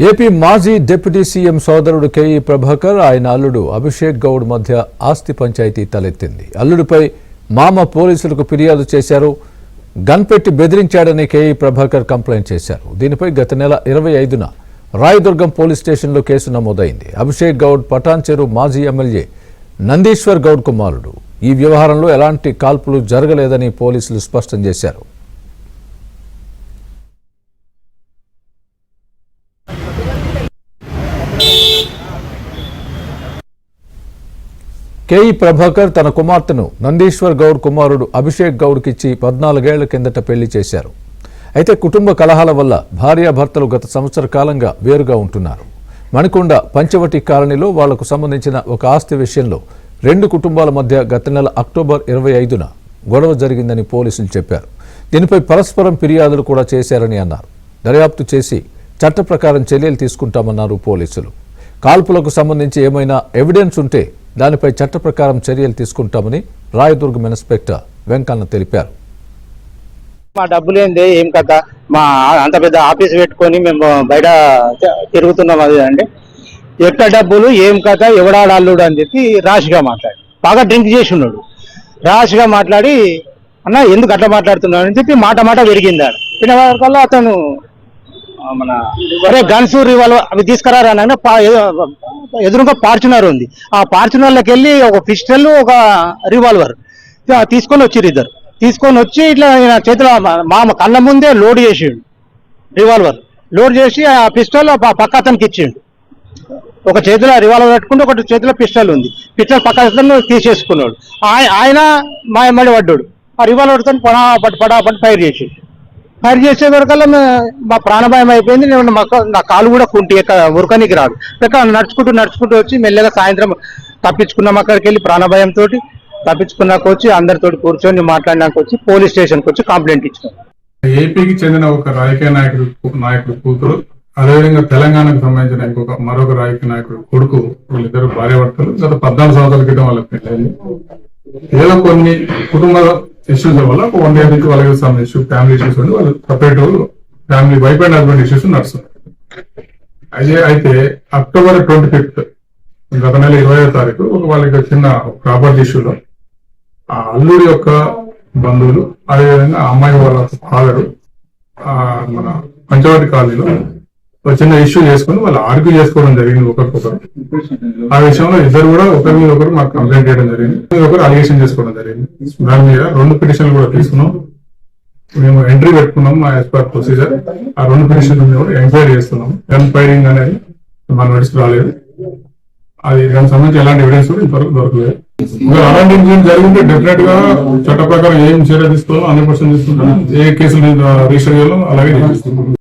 AP మాజీ deputy CM సోదరుడు K E Prabhakar ఆయన అల్లుడు అభిషేక్ గౌడ్ మధ్య ఆస్తి పంచాయతీ తలెత్తింది. అల్లుడిపై మామ పోలీసులకు ఫిర్యాదు చేశారు. గన్ పెట్టి బెదిరించాడని కేఈ ప్రభాకర్ కంప్లైంట్ చేశారు. దీనిపై గత నెల 25న రాయదుర్గం పోలీస్ స్టేషన్లో కేసు నమోదైంది. అభిషేక్ గౌడ్ పటాన్చెరు మాజీ ఎమ్మెల్యే నందీశ్వర్ గౌడ్ కుమారుడు. ఈ వ్యవహారంలో ఎలాంటి కాల్పులు జరగలేదని పోలీసులు స్పష్టం చేశారు. కేఈ ప్రభాకర్ తన కుమార్తెను నందీశ్వర్ గౌడ్ కుమారుడు అభిషేక్ గౌడ్కిచ్చి 14 ఏళ్ల కిందట పెళ్లి చేశారు. అయితే కుటుంబ కలహాల వల్ల భార్యాభర్తలు గత సంవత్సర కాలంగా వేరుగా ఉంటున్నారు. మణికొండ పంచవటి కాలనీలో వాళ్లకు సంబంధించిన ఒక ఆస్తి విషయంలో రెండు కుటుంబాల మధ్య గత నెల అక్టోబర్ 25న గొడవ జరిగిందని పోలీసులు చెప్పారు. దీనిపై పరస్పరం ఫిర్యాదులు కూడా చేశారని అన్నారు. దర్యాప్తు చేసి చట్ట ప్రకారం చర్యలు తీసుకుంటామన్నారు పోలీసులు. కాల్పులకు సంబంధించి ఏమైనా ఎవిడెన్స్ ఉంటే దానిపై చట్ట ప్రకారం చర్యలు తీసుకుంటామని రాయదుర్గం ఇన్స్పెక్టర్ వెంకన్న తెలిపారు. మా డబ్బులేందే ఏం కథ, మా అంత పెద్ద ఆఫీస్ పెట్టుకొని మేము బయట తిరుగుతున్నాం. అది అండి ఎక్కడ డబ్బులు ఏం కథ ఎవడాడు అల్లుడు అని చెప్పి రాష్గా మాట్లాడి బాగా డ్రింక్ చేసి ఉన్నాడు. రాష్గా మాట్లాడి అన్న ఎందుకు అట్లా మాట్లాడుతున్నాడు అని చెప్పి మాట పెరిగింది. పిల్లవాళ్ళకల్లా అతను మన గన్స్ రివాల్వర్ అవి తీసుకురారా ఎదురుగా ఫార్చునర్ ఉంది. ఆ ఫార్చునర్లోకి వెళ్ళి ఒక పిస్టల్ ఒక రివాల్వర్ తీసుకొని వచ్చిర్రు. ఇద్దరు తీసుకొని వచ్చి ఇట్లా చేతిలో మా కళ్ళ ముందే లోడ్ చేసిండు. రివాల్వర్ లోడ్ చేసి ఆ పిస్టల్ పక్క అతనికి ఇచ్చిండు. ఒక చేతిలో రివాల్వర్ పెట్టుకుంటే ఒక చేతిలో పిస్టల్ ఉంది. పిస్టల్ పక్క అతను తీసేసుకున్నాడు. ఆయన మా ఎమ్మడి పడ్డాడు. ఆ రివాల్వర్తో పడాపట్ ఫైర్ చేసిండు. ఫైర్ చేసే వరకల్లా మా ప్రాణభయం అయిపోయింది. నేను నా కాలు కూడా కుంటి ఉరకనికి రాదు. నడుచుకుంటూ వచ్చి మెల్లగా సాయంత్రం తప్పించుకున్నాం. అక్కడికి వెళ్ళి ప్రాణభయంతో తప్పించుకున్నాక వచ్చి అందరితోటి కూర్చొని మాట్లాడినాక వచ్చి పోలీస్ స్టేషన్కి వచ్చి కంప్లైంట్ ఇచ్చినాం. ఏపీకి చెందిన ఒక రాజకీయ నాయకుడు కూతురు, అదేవిధంగా తెలంగాణకు సంబంధించిన మరొక రాజకీయ నాయకుడు కొడుకు, వీళ్ళిద్దరు భార్యాభర్తలు. గత 14 సంవత్సరాల క్రితం వాళ్ళకి పెళ్ళైంది. ఏదో కొన్ని కుటుంబ ఇష్యూస్ వల్ల 1 year నుంచి వాళ్ళకి సంబంధించి ఫ్యామిలీ ఇష్యూస్ ఉండి వాళ్ళు separate family wife and husband issues నడుస్తుంది. అయితే అక్టోబర్ 25th గత నెల 20వ తారీఖు వాళ్ళకి చిన్న ప్రాపర్టీ ఇష్యూలో ఆ అల్లుడి యొక్క బంధువులు, అదేవిధంగా అమ్మాయి వాళ్ళ ఫాదరు మన పంచవటి కాలనీలో ఒక చిన్న ఇష్యూ చేసుకుని వాళ్ళు ఆర్గ్యూ చేసుకోవడం జరిగింది ఒకరికొకరు. ఆ విషయంలో ఇద్దరు కూడా ఒకరి మీద ఒకరు మాకు కంప్లైంట్ చేయడం జరిగింది. ఒకరు అలిగేషన్ చేసుకోవడం జరిగింది. దాని మీద 2 పిటిషన్లు కూడా తీసుకున్నాం. మేము ఎంట్రీ పెట్టుకున్నాం యాజ్ పర్ ప్రొసీజర్. ఆ 2 పిటిషన్ల మీద కూడా ఎంక్వైరీ చేస్తున్నాం. ఎంపైరింగ్ అనేది మన నడిచి రాలేదు. అది దానికి సంబంధించి ఎలాంటి ఎవిడెన్స్ కూడా ఇంతవరకు దొరకలేదు. ఇంకా అలాంటి ఇన్సిడెంట్ జరిగితే డెఫినెట్ గా చట్ట ప్రకారం ఏం చర్య తీసుకోవాలో 100% తీసుకుంటాం. ఏ కేసులు రిజిస్టర్ చేయాలో అలాగే చేస్తున్నాం.